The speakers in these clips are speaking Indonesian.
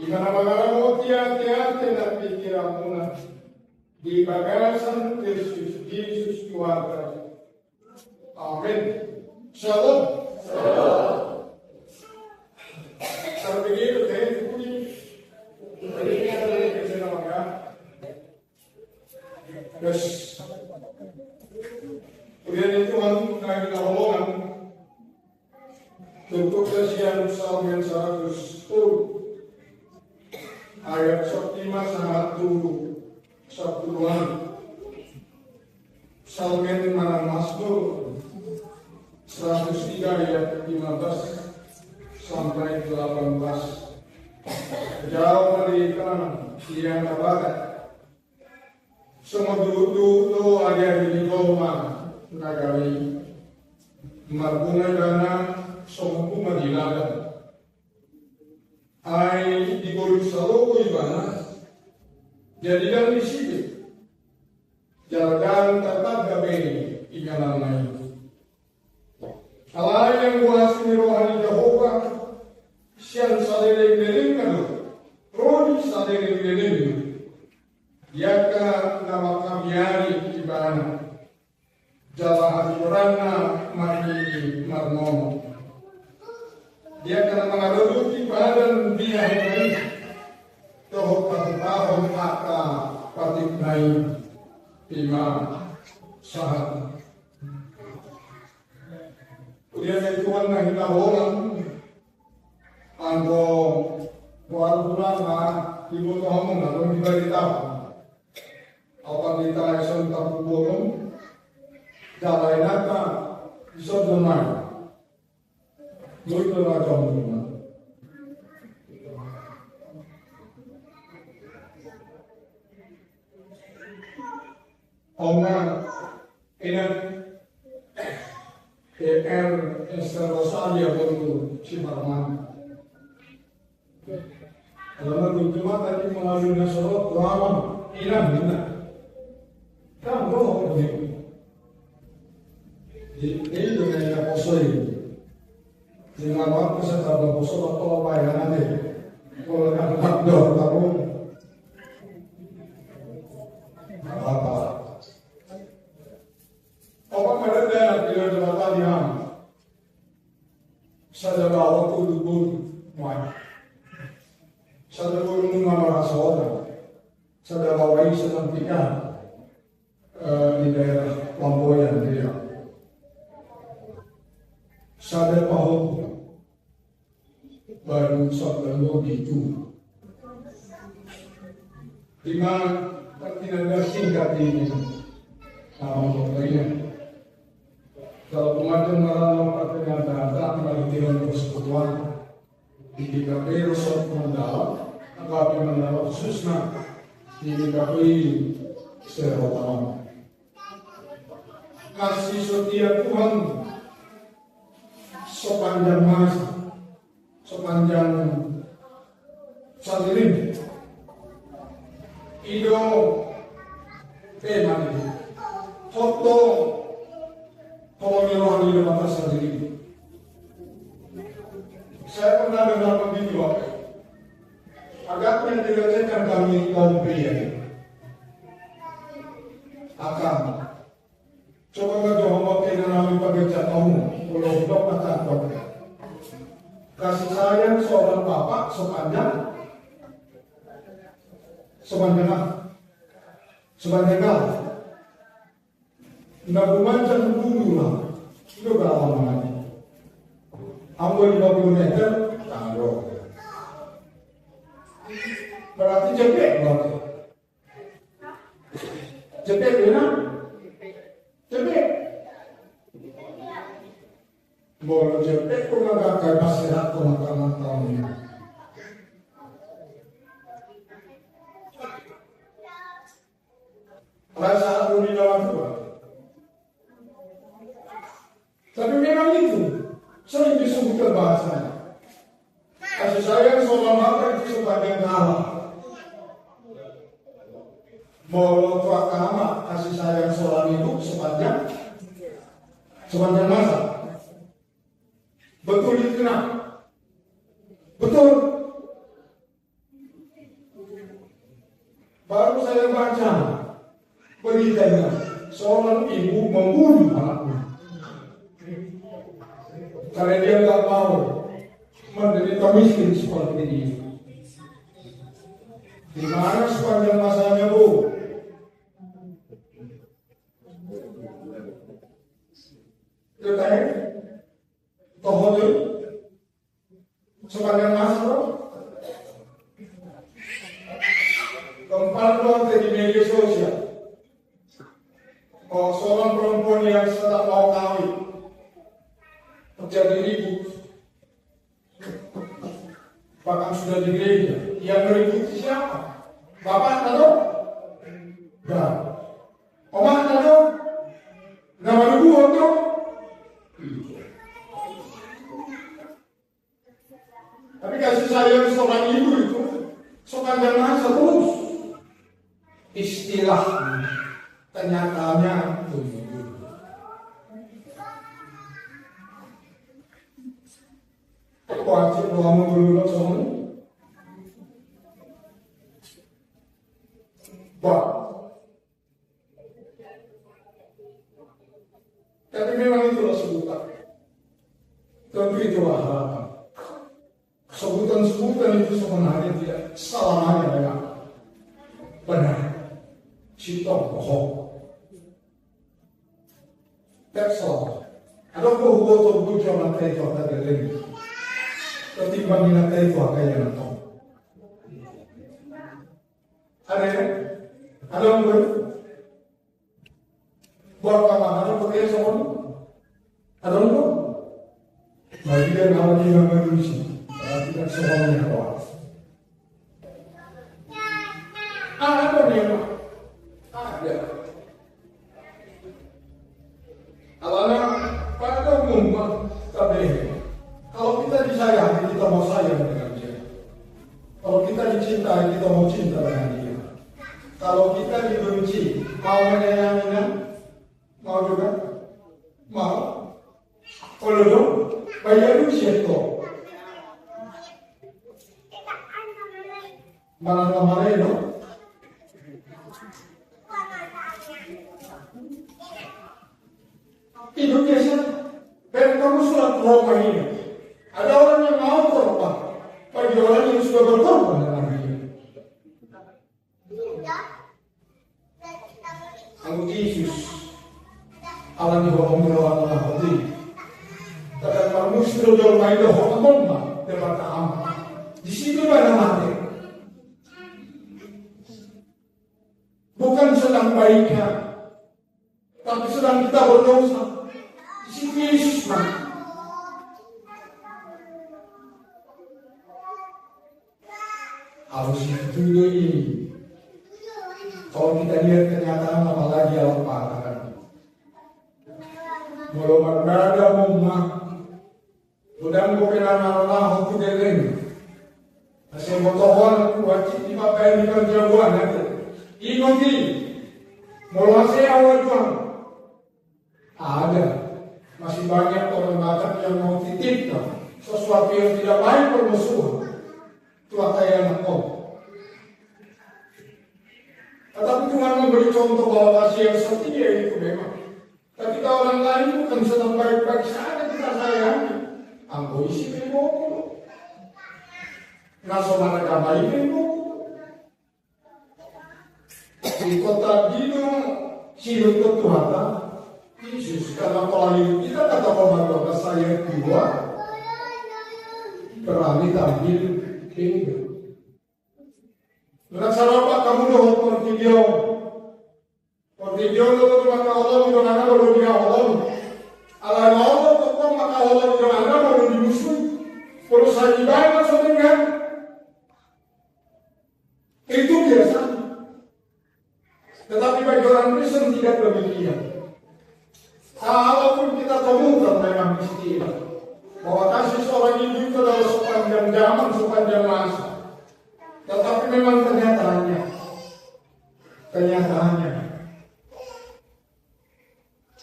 Ikanamagalamu tiati-tiati na pikiramuna di bagasan Yesus Tuhan. Amin. Shalom. Shalom. Sabi begitu deh, ini ada yang namanya. Terus, kemudian itu kami ngomong untuk kesian Psalm 110 ayat 5 1-1 Psalm mana Mazmur 103 ayat 15 sampai 18. Jauh dari kanan, siang ke barat, semua dulu ada di Roma, nagari marbunga dana semua di ladang. Ai di Goruk Salogo ibana, jadikan di sini. Jalan tetap gabe ikanan lain. Kalau yang kuasai rohani Jehovah, siang sadere beling kado, rohani sadere beling. Yaka nama kamiari ibana, jalan hajurana mari marmono. Dia akan mengaduki badan dia ini, toh tahun kata patik naik lima sahat. Kemudian Tuhan kita orang, anggo warna ibu tahun lalu diberita, apa kita esok tak bolong, jalan nata bisa domai. Muito legal, Oma inan Esther Rosalia baru Cimarman. Kalau cuma tadi melalui nasional lama inan. Kan bohong begitu. Ini dengan apostle. Dengan waktu saya tak berusaha atau apa yang nanti kalau nak takdor tahu apa mereka bila dapat diam saya bawa kudu muat saya bawa nama rasul saya bawa ini selantikan di daerah Lamboyan dia saya bawa baru sabda itu. Lima tidak singkat ini. Kalau kemarin malam pertanyaan datang bagi dengan persekutuan di DKP Resort Mandala, KP Mandala khususnya di DKP Serotama. Kasih setia Tuhan sepanjang masa. Sepanjang saat ini Ido mandi foto pengelolaan di mata sendiri. Saya pernah dengar video agaknya dirasakan kami kaum pria akan coba ngejawab dengan kami pakai catamu kalau blok atau kasih sayang seorang bapak sepanjang nggak bumancan dulu lah itu berapa lama ambil 50 meter tanggung berarti jepit ya jepit boleh jepit pun agak kayak masyarakat pemakaman tahun ini. Rasa aku di dalam Tuhan. Tapi memang itu sering disebutkan bahasanya. Kasih sayang seorang bapak itu sebagai Allah. Mau tua kama kasih sayang seorang ibu sepanjang masa. Betul itu kenapa? baca beritanya seorang ibu membunuh anaknya karena dia nggak mau menderita miskin seperti ini. Di mana sepanjang masanya, Bu? Kita tohon sepanjang masa, bro. Keempat doang di media sosial. Oh, seorang perempuan yang sedang mau kawin terjadi ribut, bahkan sudah di gereja. Yang ribut siapa? Bapak atau? Enggak. Oma atau? Nama ibu atau? Tapi kasih sayang seorang ibu itu sepanjang masa terus. Istilah kenyataannya begitu. Wajib doamu dulu semua. Wah. Tapi memang itulah sebutan. Tentu itulah harapan. Sebutan-sebutan itu sebenarnya tidak selamanya dengan benar. Citong bohong. That's all. Ada buku yang nanti itu akan dilihat. Ketimbang nanti itu akan yang nanti. Ada yang buat apa? Ada pakai soal? Ada yang mari kita nama dia manusia. Kita soalnya apa? Ada yang ada. Alana pada umumnya tapi kalau kita disayangi kita mau sayang dengan dia. Kalau kita dicintai kita mau cinta dengan dia. Kalau kita dibenci mau menyayanginya, mau juga mau. Kalau dong bayar usia itu. Mana itu? Itu biasa. Dan kamu surat Roma ini. Ada orang yang mau korban. Bagi orang yang sudah berkorban dengan dia. Ang Yesus alam ni Bapa melawan Allah hati. Tapi manusia dalam main dah hormon mah depan Allah. Di situ mana mati. Bukan sedang baiknya, tapi sedang kita berdosa. Di situ Yesus mati. Harus itu ini. Kalau kita lihat kenyataan apalagi Allah katakan. Belum ada rumah. Udang bukan Allah untuk delen. Asal motohon wajib dipakai di perjamuan nanti. Inoti, mulai awal jual. Ada, masih banyak orang Batak yang mau titipkan sesuatu yang tidak baik bermusuhan. Tua kaya anak kau. Tetapi Tuhan memberi contoh bahwa kasih yang setia itu memang. Ketika orang lain bukan sedang baik-baik saja kita sayangi. Anggo isi bebo. Naso mana kamai bebo. Di kota Dino, silut ke Tuhan, Yesus karena pola hidup kita kata pembantu saya dua berani tampil tinggi. Dengan apa kamu doa portidio itu maka Allah tidak ada baru dia Allah. Allah Allah tetap maka Allah tidak ada baru dimusuh. Kalau saya ibadah sebenarnya itu biasa. Tetapi bagi orang Kristen tidak demikian. Kalaupun kita temukan memang istilah bahwa kasih seorang ibu itu adalah sepanjang zaman, sepanjang masa. Tetapi memang kenyataannya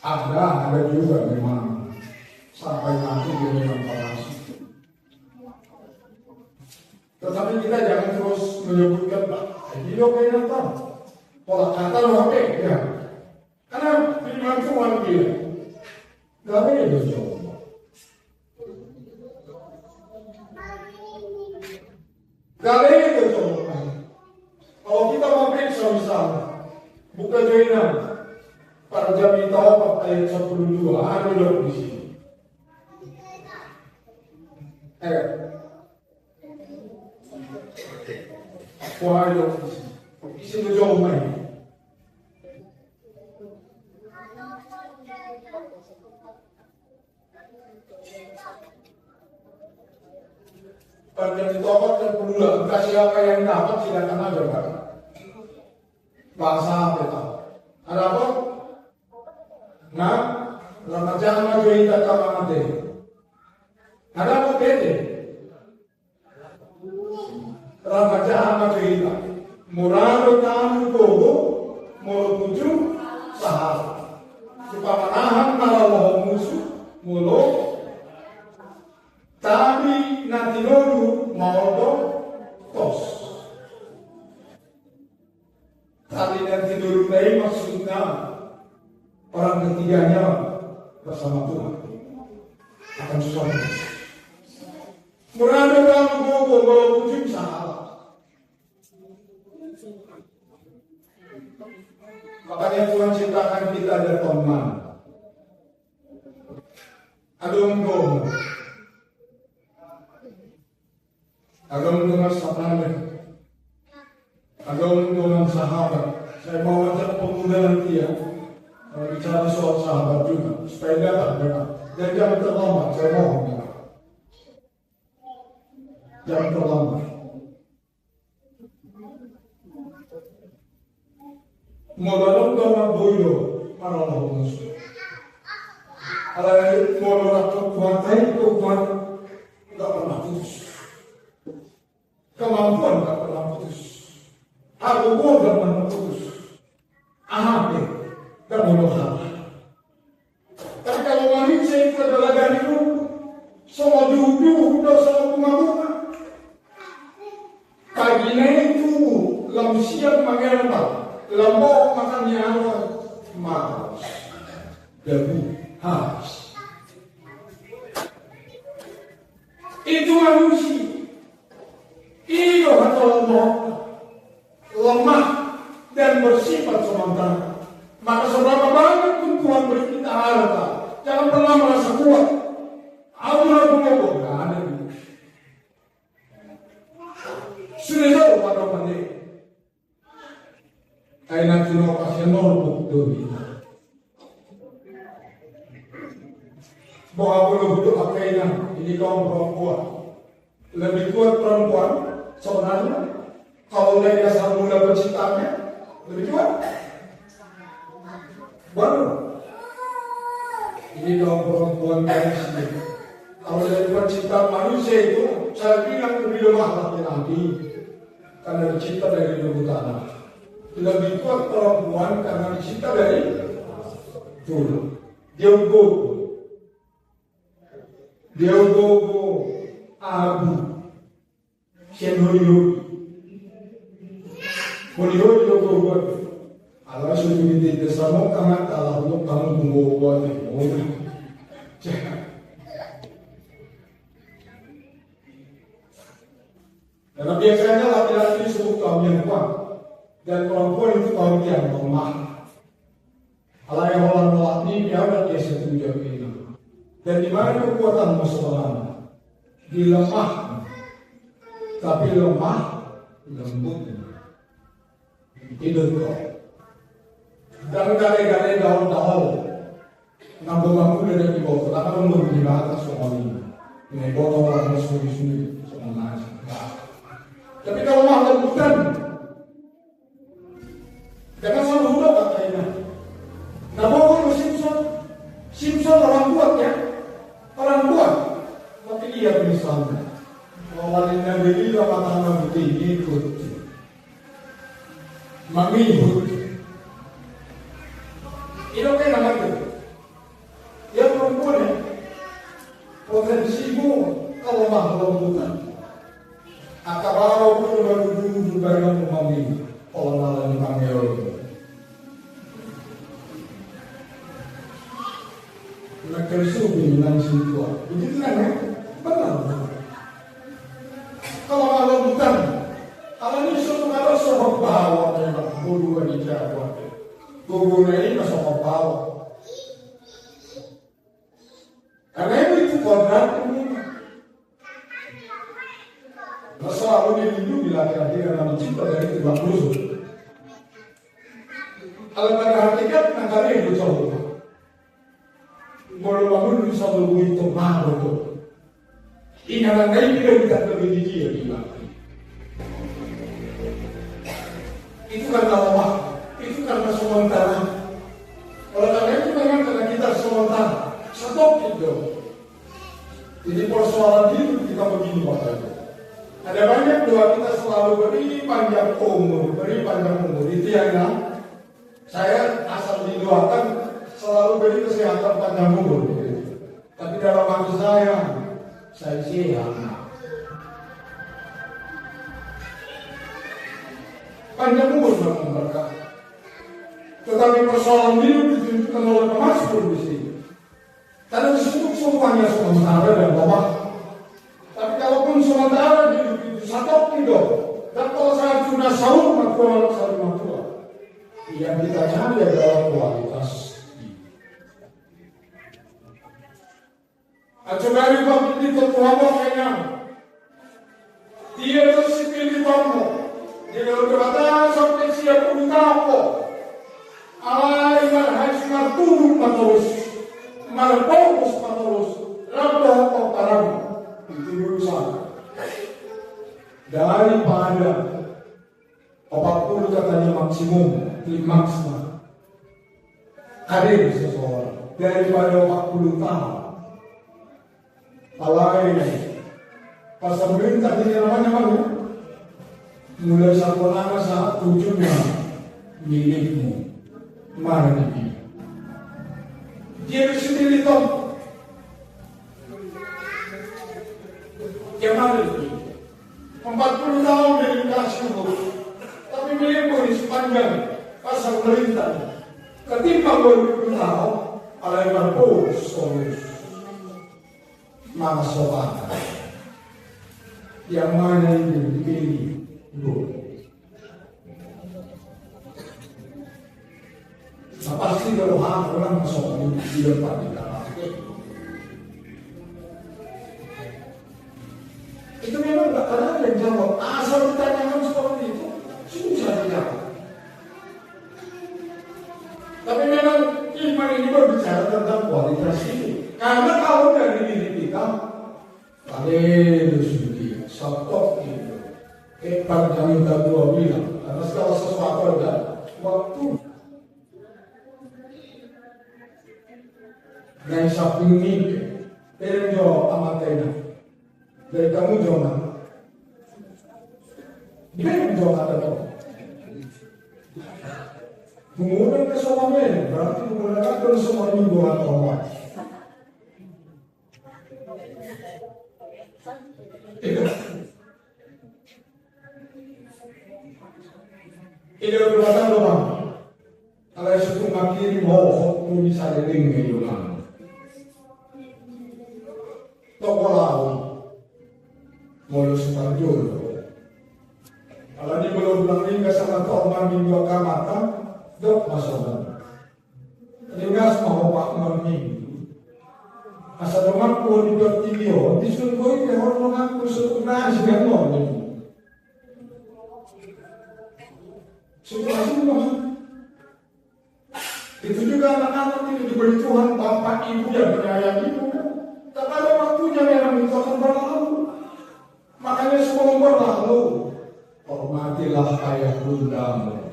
ada juga memang sampai mati dia memang palsu. Tetapi kita jangan terus menyebutkan Pak, dia kayak pola kata apa ya? Karena firman Tuhan bilang, gak beda jauh. Gak beda jauh. Kalau kita mau periksa misalnya, buka Yohanes, para jami tahu ayat 12, ada di sini. Wah, di sini jauh main. Pada ditolak dan pemula, kasih apa yang dapat silakan aja Pak. Bahasa apa itu? Ada apa? Nah, Ramadan maju kita kawan ada. Ada apa beda? Ramadan maju kita. Murado tamu bogo, mulu tuju sahabat. Supaya menahan malah musuh, mulu. Tapi nanti dulu mau tos. Tapi nanti dulu ini maksudnya orang ketiganya bersama Tuhan akan suami. Murado kamu bogo bawa ujung sahabat. Makanya Tuhan ciptakan kita ada teman. Adong-dong. Agam dengan sahabat, agam dengan sahabat. Saya mau ajak pemuda nanti ya, bicara soal sahabat juga, supaya dapat. Dan jangan terlambat, saya mohon ya. Jangan terlambat. Modalong dengan boyo, para musuh. Kalau modal atau kuantai, Tuhan tidak pernah putus. Kemampuan tak pernah putus. Aku pun tak pernah putus. Ahapin dan menuhara. Tapi kalau manusia itu adalah dari dulu, semua dulu dosa bunga-bunga. Kaginya itu lamsiap mengelak, lambok makannya awal, malas, debu, habis. Itu manusia. Iyo atau lemah dan bersifat sementara. Maka seberapa banyak pun Tuhan beri kita harta, jangan pernah merasa kuat. Aku ngomong, gak ada itu. Sudah jauh pada pandai. Kainan cuma pasien norbuk dulu. Bahwa belum butuh akainan, ini kaum perempuan. Lebih kuat perempuan sebenarnya kalau dari dasar mula penciptaannya lebih kuat. Baru ini kaum perempuan dari sini. Kalau dari penciptaan manusia itu saya bilang lebih lemah laki-laki karena dicipta dari debu tanah. Lebih kuat perempuan karena dicipta dari tulang. Dia ugo abu sian hori buat ala sudah di desa mau kangat ala untuk kamu tunggu buat itu karena biasanya laki-laki disebut kaum yang kuat dan perempuan itu kaum yang lemah. Ala yang orang ini biar dia setuju ini. Dan di mana kekuatan sebenarnya? Di lemah, tapi lemah lembut. Itu kok. Dan gale-gale daun-daun, nambah-nambah dari di bawah, karena belum di atas semua ini. Ini bawah orang sendiri semua nasi. Tapi kalau lemah lembutan, jangan selalu udah katanya. Nah, bawa Simpson orang kuat ya. Orang kuat, tapi dia misalnya awalnya beli lama-lama begini ikut mengikut itu kan namanya ya perempuan ya potensimu kalau lembutan akabawa pun baru dulu juga yang memahami kalau malah dipanggil selingkuhan. Begitu kan ya? Benar. Kalau bukan, kalau ini suatu kata sokok bawa memang bulu di Jawa. Bulu ini sokok bawa. Karena itu kodrat ini. Selalu dilindungi laki-laki karena mencipta dari timbang musuh. Kalau pada hakikat negara itu jauh. Kalau bangun bisa berbuat itu malu tu. Ingatan lain tidak terjadi dia di mana. Itu karena Allah, itu karena sementara. Oleh karena itu memang karena kita sementara. Stop itu. Jadi persoalan hidup kita begini Bapak Ibu. Ada banyak doa kita selalu beri panjang umur. Itu yang saya asal didoakan selalu beri kesehatan panjang umur. Tapi dalam hati saya sehat. Panjang umur memang berkah. Tetapi persoalan hidup ditunjukkan oleh Mazmur di sini. Karena disebut semuanya sementara dan bapak. Tapi kalaupun sementara hidup itu satu hidup. Dan kalau saya sudah sahur makhluk saling makhluk. Yang kita cari adalah kualitas hidup. Coba lihat di ketua kayaknya. Dia tersipil di bawah. Dia berkata sampai siap untuk Allah iman hasil turun terus. Fokus terus, rabah parang itu urusan daripada 40 katanya maksimum, maksimal karir seseorang daripada 40 tahun. Alai pas pemerintah ini namanya mana? Mulai satu nama saat ujungnya milikmu, mana nih? Dia sendiri tahu. Gimana ini? 40 tahun dari kasih umur, tapi milikmu di sepanjang pasal perintah. Ketimbang 20 tahun, alaiman polos terus. Mana sopan? Yang mana itu dipilih? Nah, pasti kalau orang masuk di depan kita itu memang gak ada yang jawab. Asal ditanyakan seperti itu susah dijawab. Tapi memang iman ini berbicara tentang kualitas hidup. Karena kalau dari diri kita Haleluya, stop itu. Pada kami dua bilang, karena segala sesuatu ada waktu. Dan samping ini, terjo amatena. Dari kamu jangan. Dia jangan ada tu. Menggunakan kesopanan, berarti menggunakan kesopanan minggu atau apa? Ini berkata doang. Kalau suatu makiri mau, pun bisa didengar doang. Tokolau, mulus terjun. Kalau di belum bilang ini sama toman minggu kamata, dok masalah. Juga mau pak minggu. Asal orang pun di video, disuruh ke orang mengaku sebenarnya sih kan orang. Semua. Itu juga anak-anak itu diberi Tuhan bapak ibu yang menyayangi ibu. Tak ada waktunya memang itu akan berlalu. Makanya sebelum berlalu, hormatilah ayah bundamu,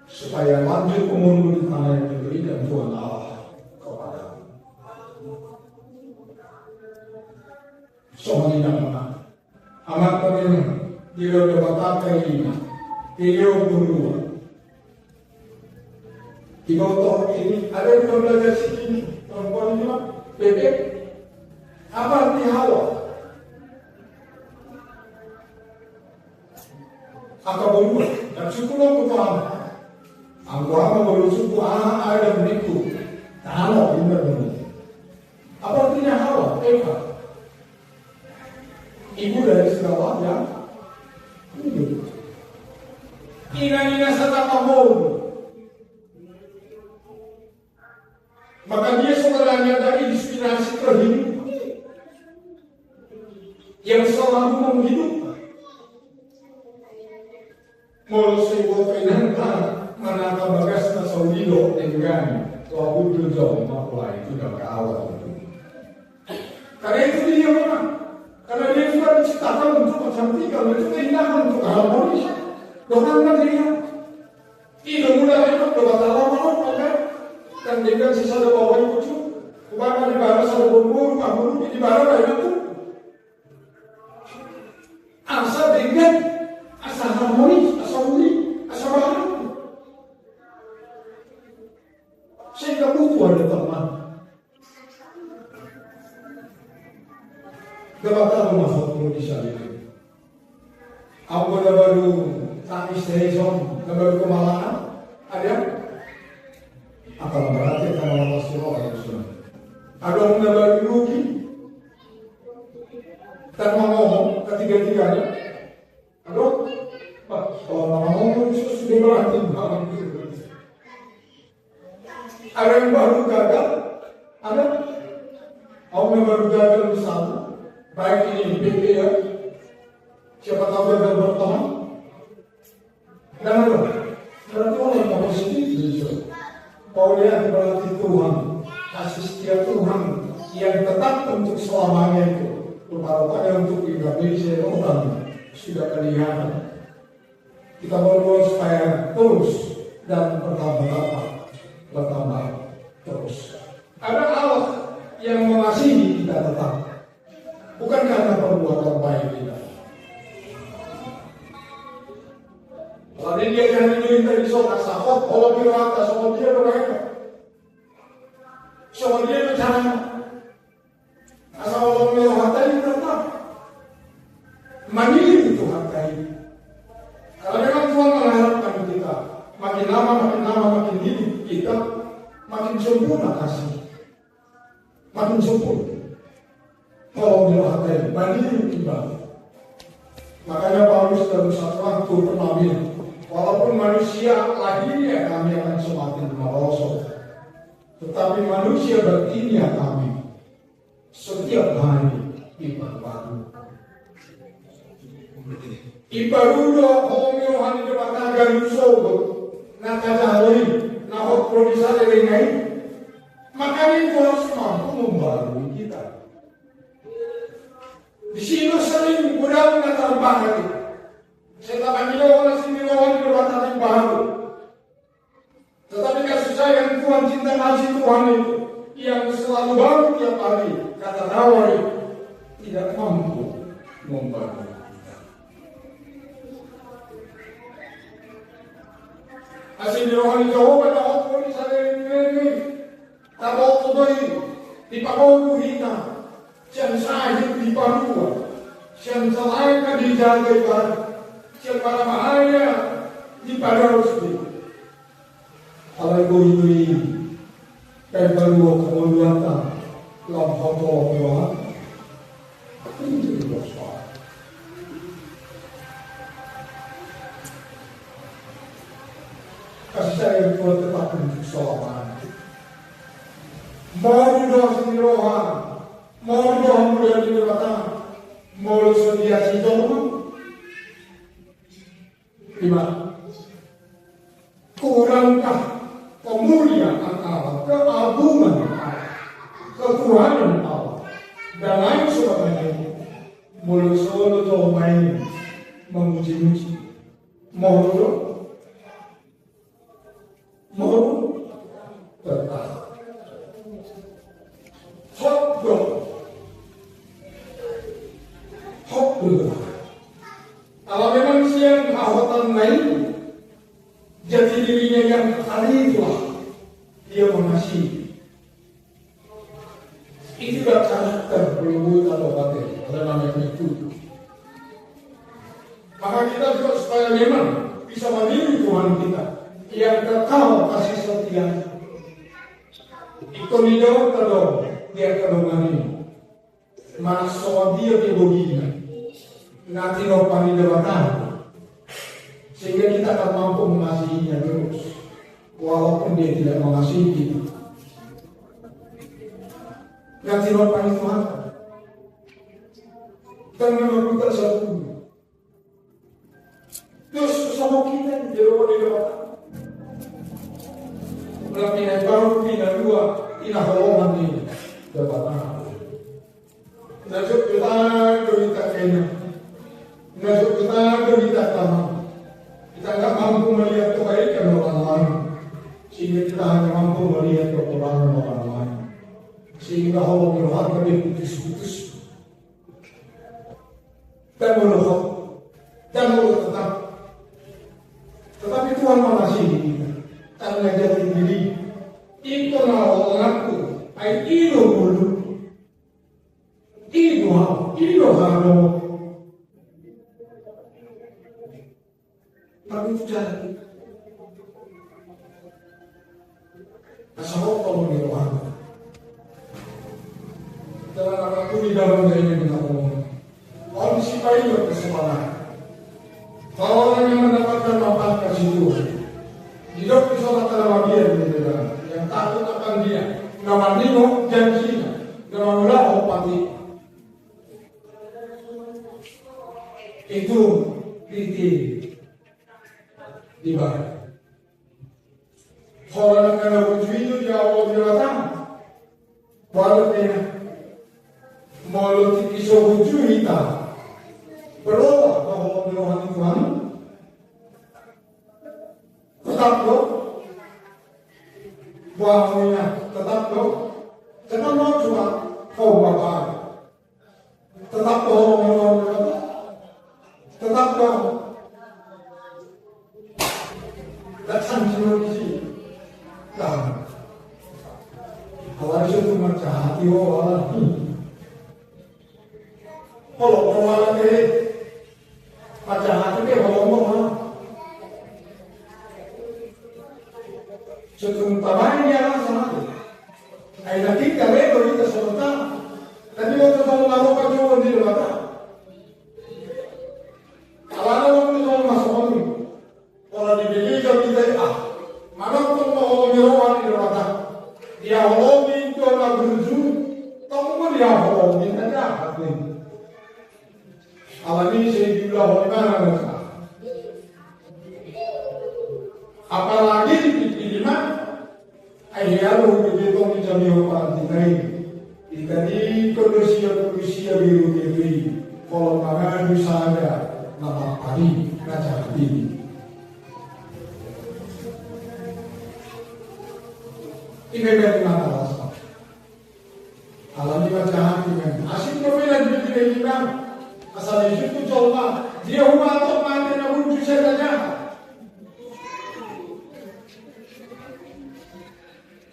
supaya lanjut umurmu di tanah yang diberikan Tuhan Allah kepadamu. Soalnya mana? Amat penting dia berkata ini, dia berdua. Tiga tahun ini ada yang belajar sini, perempuan ini bebek. Apa arti Hawa? Angka berubah dan suku lo Tuhan. Angka baru suku anak ada berikut. Tahu benar. Apa artinya ibu dari segala yang hidup. Ina serta pamon. Maka dia sebenarnya dari inspirasi terhidup yang selalu menghidupkan. Molo sebuah kainan manaka bagas na saulido dengan wabud jauh makulai itu dan ke awal itu. Karena itu dia memang, karena dia sudah diciptakan untuk kecantikan, itu keindahan untuk harmonis. Doang dia, itu mudah itu doa mau kan? Dan dengan sisa doa bawah itu, kebanyakan di barat ada berburu, kaburu di barat ada itu. Asal dengan asal harmonis, asal unik, asal bahagia. Sehingga butuh ada teman. Gabata masuk di sana. Aku dah baru tangis sehison, dah baru kemalangan. Ada? Akal berarti karena Allah Surah Al-Quran. Ada orang dah baru rugi. Dan ngomong ketiga-tiganya. Aduh, kalau ngomong itu sudah berarti banget. Ada yang baru gagal, ada orang yang baru gagal bersama, baik ini BP ya, siapa tahu gagal berteman, dan apa? Berarti orang yang positif, Kau lihat berarti Tuhan, kasih setia Tuhan yang tetap untuk selamanya itu, rupa-rupanya untuk Indonesia orang sudah kelihatan. Kita berdoa supaya terus dan bertambah terus. Ada Allah yang mengasihi kita tetap, bukan karena perbuatan baik kita. Kalau dia jangan duit dari soal sakot, kalau pirata, soal dia berapa, soal dia bercanda, asal Allah melihat tetap mandiri itu harta ini. Kalau memang Tuhan mengharapkan kita makin lama makin hidup kita makin sempurna kasih, makin sempurna. Kalau melihat mandiri timbang. Makanya Paulus dalam satu waktu pernah bilang, walaupun manusia lahirnya kami akan semakin merosot, tetapi manusia batinnya kami setiap hari diperbarui. Ibarudo homeo hani de bataga lusogo na tajahori na hot produsa de rengai, makanya itu harus mampu membarui kita. Di sini sering mudah mengatar itu. Setelah kami lawan sini lawan di bataga baru. Tetapi kasih sayang Tuhan, cinta kasih Tuhan itu yang selalu baru tiap hari, kata Nawari, tidak mampu membarui. Asin di rohani Jehovah na hotpon sa rin tabok tuloy di pakono hita siyang sahib di parua siyang salay ka di jagay ka siyang para mahaya di pararos di alay ko ito'y kay parua kumuluata lamang ko kumuluat hindi ko sa kasih sayang Tuhan tetap untuk selamanya. Mau doa sendiri rohan, mau doa mulia di depan, mau sedia sidong. Lima, kurangkah kemuliaan Allah, keagungan Allah, ketuhanan Allah, dan lain sebagainya. Mulut solo doa main memuji-muji, mau doa. Mau tetap hok kalau memang siang kehawatan lain jati dirinya yang kali itulah dia mengasihi. Itu adalah karakter berlubut atau batin, ada namanya itu. Maka kita juga supaya memang bisa mandiri Tuhan kita yang kekal kasih setia. Ito niyo tado dia kadongani. Manasoa dia di boginya. nanti nopang di depan, sehingga kita akan mampu mengasihinya terus, walaupun dia tidak mengasihi kita. Nanti nopang itu apa? Dan memang kita satu. Terus sama kita di depan. Pindah baru, pindah dua, pindah holongan ini jabatan. Nasib kita berita kena, nasib kita berita taman. Kita nggak mampu melihat kebaikan orang lain, sehingga kita hanya mampu melihat kekurangan orang lain, sehingga Allah berharga diputus-putus. Dan mulut tetap. Tetapi Tuhan mengasihi kita. Karena jati diri itu nawalanku ay ilo mulu ilo halo tapi jadi asal kalau mewah dalam aku di dalam ini menanggung orang sipai berkesemangat kalau orang yang mendapatkan manfaat kasih Tuhan hidup di sholat tarawih yang takut akan dia, nama nino janjinya, nama mula opati. Itu titik di bawah. Kalau nak wujud itu dia awal dia datang, walau dia malu tikisah wujud kita, berubah kalau menuhan Tuhan. Tetap lo, buahnya tetap lo, jangan lo cuma kau bapak, tetap lo tetap lo, datang sini, dan kalau itu macam hati orang, kalau orang ini macam hati dia ngomong. Sebelum tamannya dia langsung ay nakita lego dito sa mata. Tadi waktu kamu melakukan cuma di mata. Kalau kamu mau masuk ini, kalau dibeli kita mana pun mau nyeroan di mata. Dia hobi itu anak berju, kamu pun dia hobi aja hati. Alami saya juga hobi mana apalagi di ayyaru begitu menjadi orang lain. Jadi kondisi biru diberi. Kalau mana bisa ada nama hari raja ini. Ini dari mana rasa? Alami macam ini. Asyik berbeda di dalam asal itu coba dia umat atau mati namun bisa saja.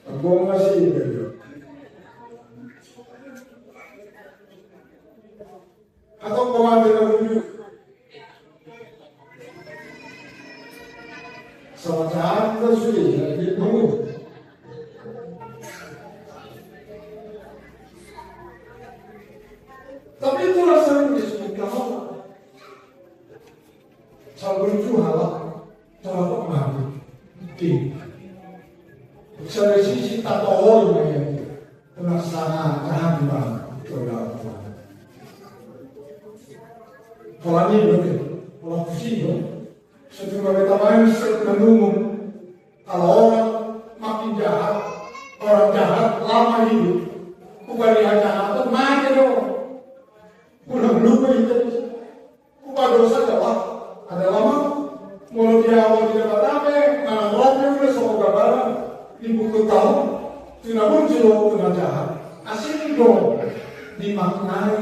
Aku masih begitu. Atau kemana dulu? Semacam itu sudah itu. Tapi itu rasanya disebutkan Allah. Sambil itu halal, terlalu mati. Dari sisi tato yang terasa kehabisan saudara. Kalau ini betul, kalau pusing, sejumlah kita main menunggu. Kalau orang makin jahat, orang jahat lama hidup, bukan dia jahat, mati dong. Pulang lupa itu, bukan dosa adalah ada lama. Mulut dia awal tidak apa, mana roknya udah semoga barang. Di buku tahun, tidak muncul kena jahat. Asing dong, dimaknai.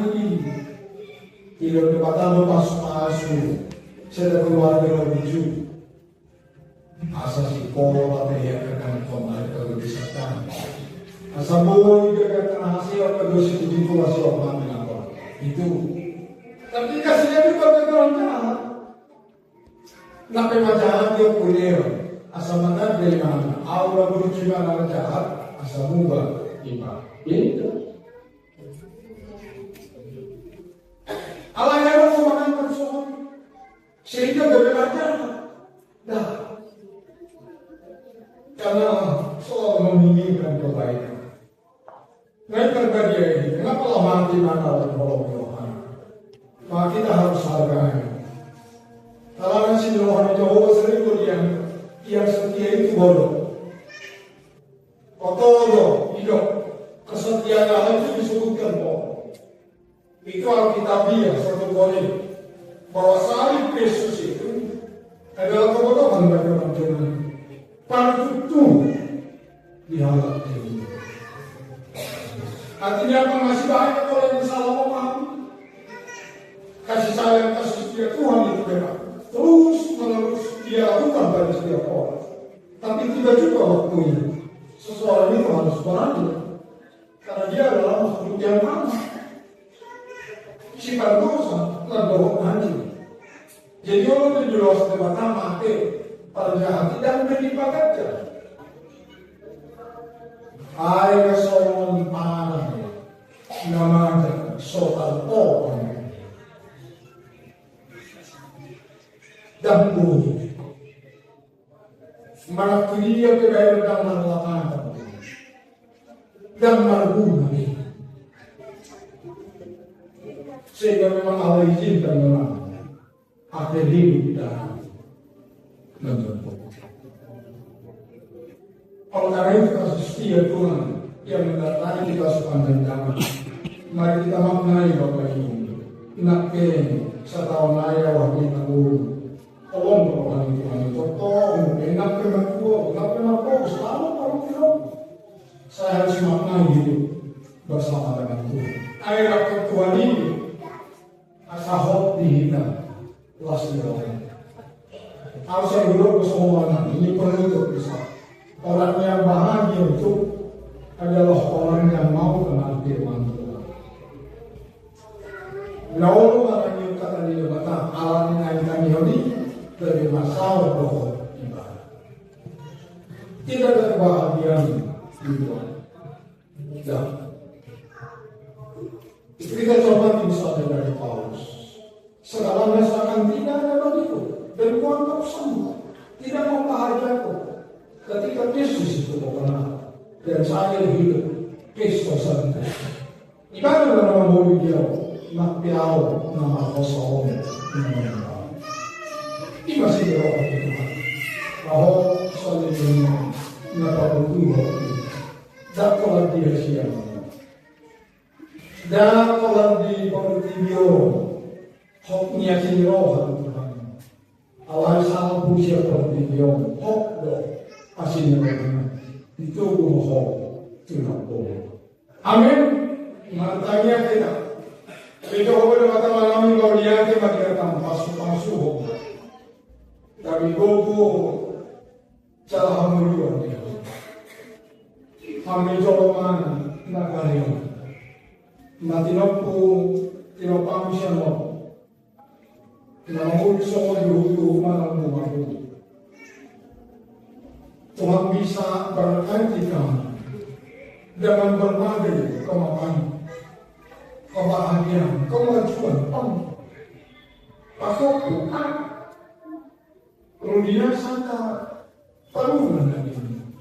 Tidak berkata lepas masuk, saya keluar dari wujud. Asa si kola dia akan kembali ke kebiasaan. Asa boy dia akan hasil kedosi itu masih orang dengan orang itu. Tapi kasihnya juga bagi orang jahat. Nape jahat dia punya. Asal mana dari mana? Aura berjuang orang jahat, asal mubah iba. Itu. Allah yang makan Yohan. Maka kita harus hargai. Kalangan si Yohan Jehovah sering yang setia itu bodoh. Kotor hidup kesetiaan Allah itu disebutkan bodoh. Itu Alkitabiah 1 Korintus bahwa salib Kristus itu adalah kebodohan bagi orang Yunani. Itu dihalak ini. Artinya apa? Masih banyak orang yang salah memahami. Kasih sayang, kasih setia Tuhan itu benar. Terus menerus dia lakukan pada setiap orang. Tapi tidak juga waktunya. Seseorang itu harus berani. Karena dia adalah makhluk yang lemah. Sifat dosa dan bohong hancur. Jadi orang itu jelas debatkan mati pada jahat tidak menerima kerja. Air soal panah namanya soal pohon dan bunyi. Malah dia kebaikan dan marwatan dan marguna. Sehingga memang Allah izinkan memang akhir hidup dan menjemput. Oleh karena itu kasih setia Tuhan yang mendatangi kita sepanjang zaman. Mari kita maknai Bapak Ibu. Nak setahun ayah waktu kita dulu. Tolong rohani Tuhan itu. Tolong enak kena tua, enak kena tua. Selalu kalau tidak. Saya harus maknai hidup bersama dengan Tuhan. Air rakyat Tuhan ini asahot dihitam. Harus hidup bersama anak ini penutup bisa. Orang yang bahagia itu adalah orang yang mau kenal firman Tuhan. Lalu orang yang kata dia kata alam yang kami ini dari masalah doa ibadah. Tidak ada kebahagiaan di Tuhan. Ya. Kita coba misalnya dari Paulus. Segala masakan tidak ada bagiku dan kuanggap sama. Tidak membahagiaku. Ketika Kristus itu mengenal dan saya hidup Kristus sendiri. Ibadah dalam bumi dia, nak piau nama kosong nama. Ini masih berapa Tuhan. Bahwa selanjutnya napa bertuah. Dan kalau dia siang, dan kalau di video, hoknya sinrohan Tuhan. Allah sama pusia video, hok doh. Asin yang itu bohong, tidak bohong. Amin. Matanya kita. Kita boleh kata malam kalau dia kita kata pasu. Tapi gogo cara hamuluan dia. Kami coba nak kalian. Nanti nopo tinopam siya nopo. Tinopam semua dulu malam malam. Tuhan bisa berkati kami dengan berbagai kemampuan, kebahagiaan, kemajuan, pasok Tuhan. Kemudian sangka penuh dengan ini.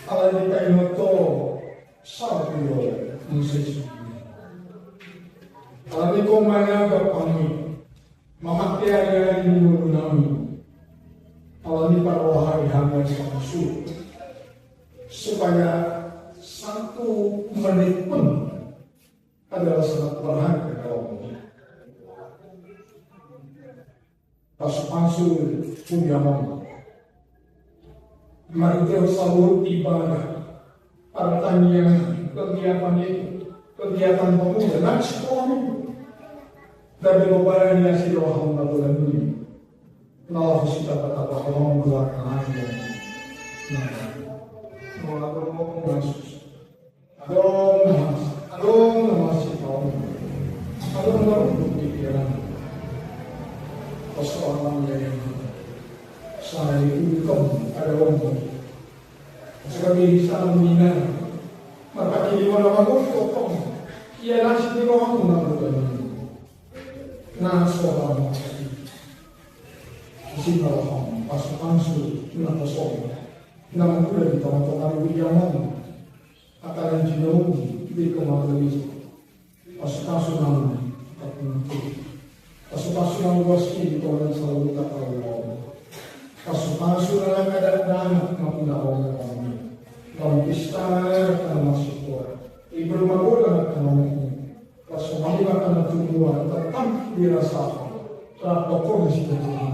Kalau kita inoto satu musik. Kalau kita menganggap kami, memakai ada ini mengenai. Kalau ini para wahai hamba yang masuk supaya 1 menit pun adalah sangat berharga kalau pasu punya mama. Mari kita sahur ibadah para tanian kegiatan itu kegiatan pemuda dan sekolah itu dari beberapa yang si roham atau ini. Kalau kita kata bahwa mengeluarkan hanya, kalau mau masuk, aduh masih tahu, aduh pikiran, persoalan yang saya itu ada orang, sekali bisa menghina, maka ini mana bagus potong, ia nasi di bawah menang nah seorang sehingga pasukan sudah kosong. Namun pula di tahun-tahun yang akan jauh di kemarin Kaso namin, kaso ng waski ito lang sa luta kaulaw. Kaso na lang kadagdahan na pinaong kami. Kampista na lang na masupor. Ibang magulang at kanong kaso maliwa ka na tuluan, tatang dirasa ako. Sa toko na siya sa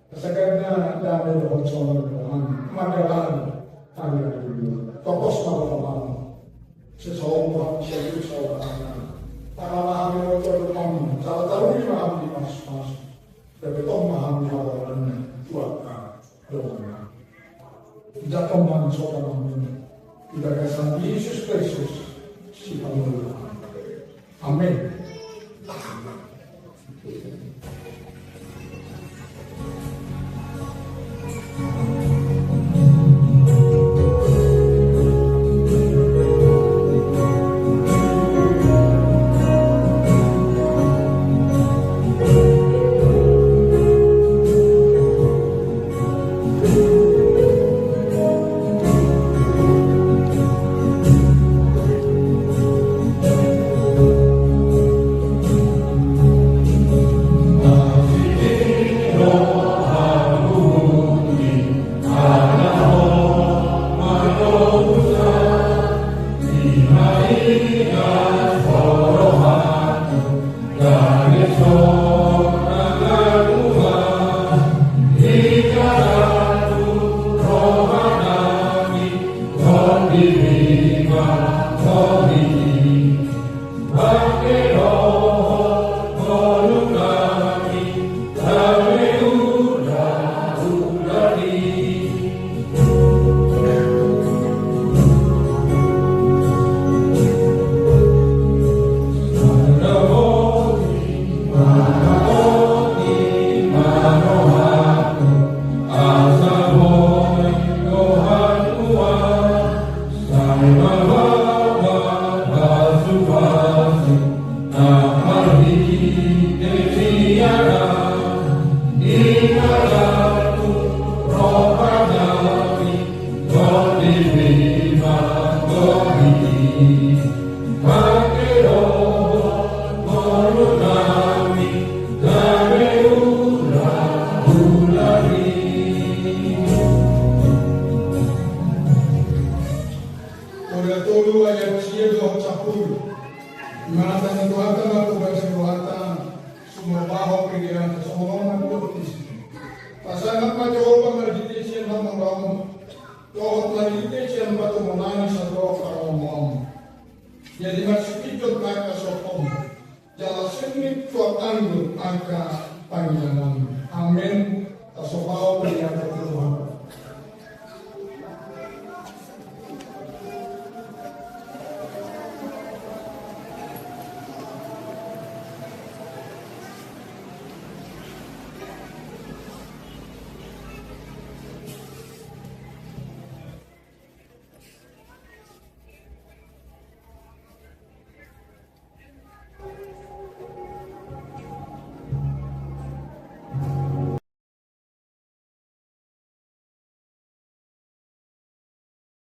kasagad na dami na kong sonong doon. Magalaan ang naguluhan. Tokos na ako naman. Sa soong siya yung sa orangan. Para mahami mo ito naman. Sa taro yung mahami mas-mas. Pero itong mahami ako naman. Tuwag ka. Doon na. Datang manso ka namin. Ilagay sa Jesus Christus. Si Panginoon. Amen. Jadi maksudnya mereka sokong jalan sini tuan anggur angka panggilan. Amin. Tasawuf yang